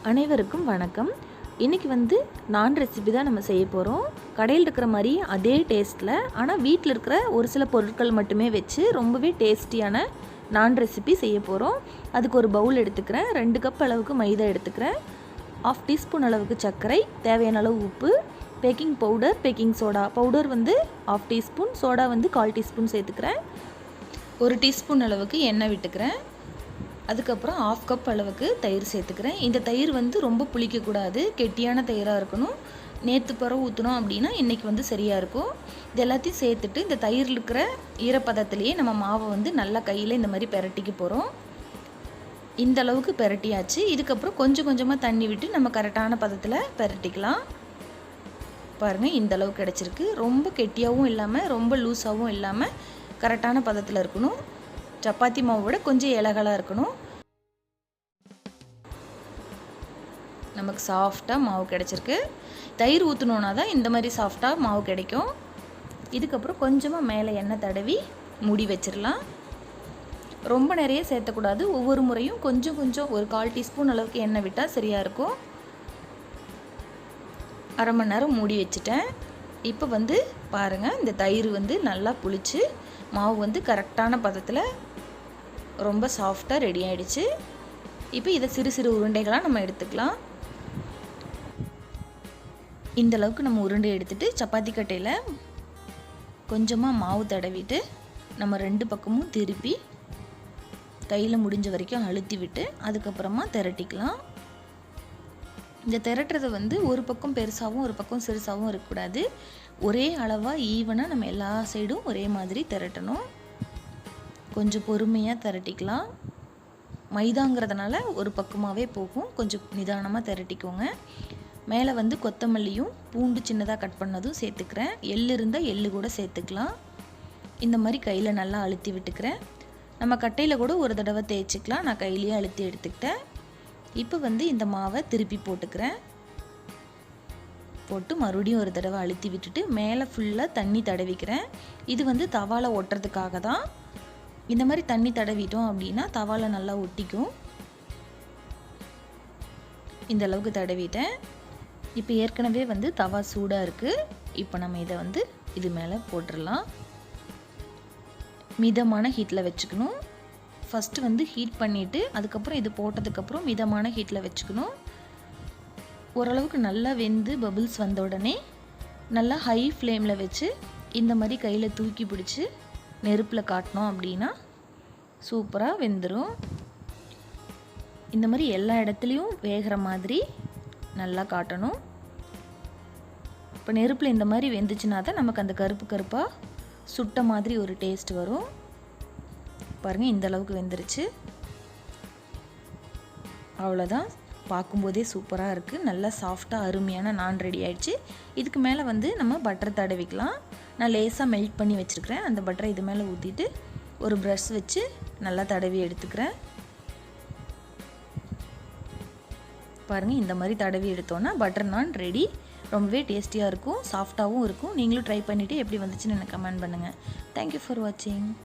அனைவருக்கும் வணக்கம். இன்றைக்கி நான் ரெசிபி தான் நம்ம செய்ய போகிறோம். கடையில் இருக்கிற மாதிரி அதே டேஸ்ட்டில், ஆனால் வீட்டில் இருக்கிற ஒரு சில பொருட்கள் மட்டுமே வச்சு ரொம்பவே டேஸ்டியான நான் ரெசிபி செய்ய போகிறோம். அதுக்கு ஒரு பவுல் எடுத்துக்கிறேன். 2 கப் அளவுக்கு மைதா எடுத்துக்கிறேன். 1/2 டீஸ்பூன் அளவுக்கு சர்க்கரை, தேவையான அளவு உப்பு, baking powder, baking soda powder 1/2 teaspoon, soda 1/4 teaspoon சேர்த்துக்கிறேன். 1 டீஸ்பூன் அளவுக்கு எண்ணெய் விட்டுக்கிறேன். அதுக்கப்புறம் 1/2 கப் அளவுக்கு தயிர் சேர்த்துக்கிறேன். இந்த தயிர் ரொம்ப புளிக்கக்கூடாது, கெட்டியான தயிராக இருக்கணும். நேற்று பிறகு ஊற்றினோம் அப்படின்னா இன்றைக்கி சரியாக இருக்கும். இது எல்லாத்தையும் சேர்த்துட்டு இந்த தயிரில் இருக்கிற ஈரப்பதத்திலேயே நம்ம மாவை நல்லா கையில் இந்த மாதிரி பெரட்டிக்க போகிறோம். இந்த அளவுக்கு பெரட்டியாச்சு. இதுக்கப்புறம் கொஞ்சம் கொஞ்சமாக தண்ணி விட்டு நம்ம கரெக்டான பதத்தில் பெரட்டிக்கலாம். பாருங்கள், இந்த அளவுக்கு கிடச்சிருக்கு. ரொம்ப கெட்டியாகவும் இல்லாமல் ரொம்ப லூஸாகவும் இல்லாமல் கரெக்டான பதத்தில் இருக்கணும். சப்பாத்தி மாவை விட கொஞ்சம் இலகலாக இருக்கணும். நமக்கு சாஃப்டாக மாவு கிடச்சிருக்கு. தயிர் ஊற்றினோன்னா தான் இந்த மாதிரி சாஃப்டாக மாவு கிடைக்கும். இதுக்கப்புறம் கொஞ்சமாக மேலே எண்ணெய் தடவி மூடி வச்சிடலாம். ரொம்ப நிறைய சேர்த்தக்கூடாது. ஒவ்வொரு முறையும் கொஞ்சம் கொஞ்சம் ஒரு 1/4 டீஸ்பூன் அளவுக்கு எண்ணெய் விட்டால் சரியாக இருக்கும். அரை மணி நேரம் மூடி வச்சுட்டேன். இப்போ பாருங்கள், இந்த தயிர் நல்லா புளிச்சு மாவு கரெக்டான பதத்தில் ரொம்ப சாஃப்டாக ரெடி ஆகிடுச்சு. இப்போ இதை சிறு சிறு உருண்டைகளாக நம்ம எடுத்துக்கலாம். இந்த அளவுக்கு நம்ம உருண்டை எடுத்துகிட்டு சப்பாத்தி கட்டையில் கொஞ்சமாக மாவு தடவிட்டு நம்ம 2 பக்கமும் திருப்பி கையில் முடிஞ்ச வரைக்கும் அழுத்தி விட்டு அதுக்கப்புறமா திரட்டிக்கலாம். இந்த திரட்டுறது ஒரு பக்கம் பெருசாகவும் ஒரு பக்கம் சிறுசாகவும் இருக்கக்கூடாது. ஒரே அளவாக ஈவனாக நம்ம எல்லா சைடும் ஒரே மாதிரி திரட்டணும். கொஞ்சம் பொறுமையாக திரட்டிக்கலாம். மைதாங்கிறதுனால ஒரு பக்கமாகவே போகும். கொஞ்சம் நிதானமாக திரட்டிக்கோங்க. மேலே கொத்தமல்லியும் பூண்டு சின்னதாக கட் பண்ணதும் சேர்த்துக்கிறேன். எள்ளு இருந்தால் எள்ளு கூட சேர்த்துக்கலாம். இந்த மாதிரி கையில் நல்லா அழுத்தி விட்டுக்கிறேன். நம்ம கட்டையில் கூட ஒரு தடவை தேய்ச்சிக்கலாம். நான் கையிலேயே அழுத்தி எடுத்துக்கிட்டேன். இப்போ இந்த மாவை திருப்பி போட்டுக்கிறேன். போட்டு மறுபடியும் ஒரு தடவை அழுத்தி விட்டுட்டு மேலே ஃபுல்லாக தண்ணி தடவிக்கிறேன். இது தவாவில் ஒட்டுறதுக்காக தான். இந்த மாதிரி தண்ணி தடவிட்டோம் அப்படின்னா தவாவில் நல்லா ஒட்டிக்கும். இந்த அளவுக்கு தடவிட்டேன். இப்போ ஏற்கனவே தவா சூடாக இருக்குது. இப்போ நம்ம இதை இது மேலே போட்டுடலாம். மிதமான ஹீட்டில் வச்சுக்கணும். ஃபஸ்ட்டு ஹீட் பண்ணிவிட்டு அதுக்கப்புறம் இது போட்டதுக்கப்புறம் மிதமான ஹீட்டில் வச்சுக்கணும். ஓரளவுக்கு நல்லா வெந்து பபிள்ஸ் வந்த உடனே நல்லா ஹை ஃப்ளேமில் வச்சு இந்த மாதிரி கையில் தூக்கி பிடிச்சி நெருப்பில் காட்டினோம் அப்படின்னா சூப்பராக வெந்துடும். இந்த மாதிரி எல்லா இடத்துலையும் வேகிற மாதிரி நல்லா காட்டணும். இப்போ நெருப்பில் இந்த மாதிரி வெந்துச்சுன்னா தான் நமக்கு அந்த கருப்பு கருப்பாக சுட்ட மாதிரி ஒரு டேஸ்ட் வரும். பாருங்கள், இந்த அளவுக்கு வெந்துருச்சு. அவ்வளோதான். பார்க்கும்போதே சூப்பராக இருக்குது. நல்லா சாஃப்டாக அருமையான நான் ரெடி ஆகிடுச்சு. இதுக்கு மேலே நம்ம பட்டர் தடவிக்கலாம். நான் லேசாக மெல்ட் பண்ணி வச்சுருக்கிறேன். அந்த பட்டரை இது மேலே ஊற்றிட்டு ஒரு ப்ரஷ் வச்சு நல்லா தடவி எடுத்துக்கிறேன். பாருங்கள், இந்த மாதிரி தடவி எடுத்தோன்னா பட்டர் நான் ரெடி. ரொம்பவே டேஸ்டியாக இருக்கும், சாஃப்டாகவும் இருக்கும். நீங்களும் ட்ரை பண்ணிவிட்டு எப்படி வந்துச்சுன்னு எனக்கு கமெண்ட் பண்ணுங்கள். தேங்க்யூ ஃபார் வாட்சிங்.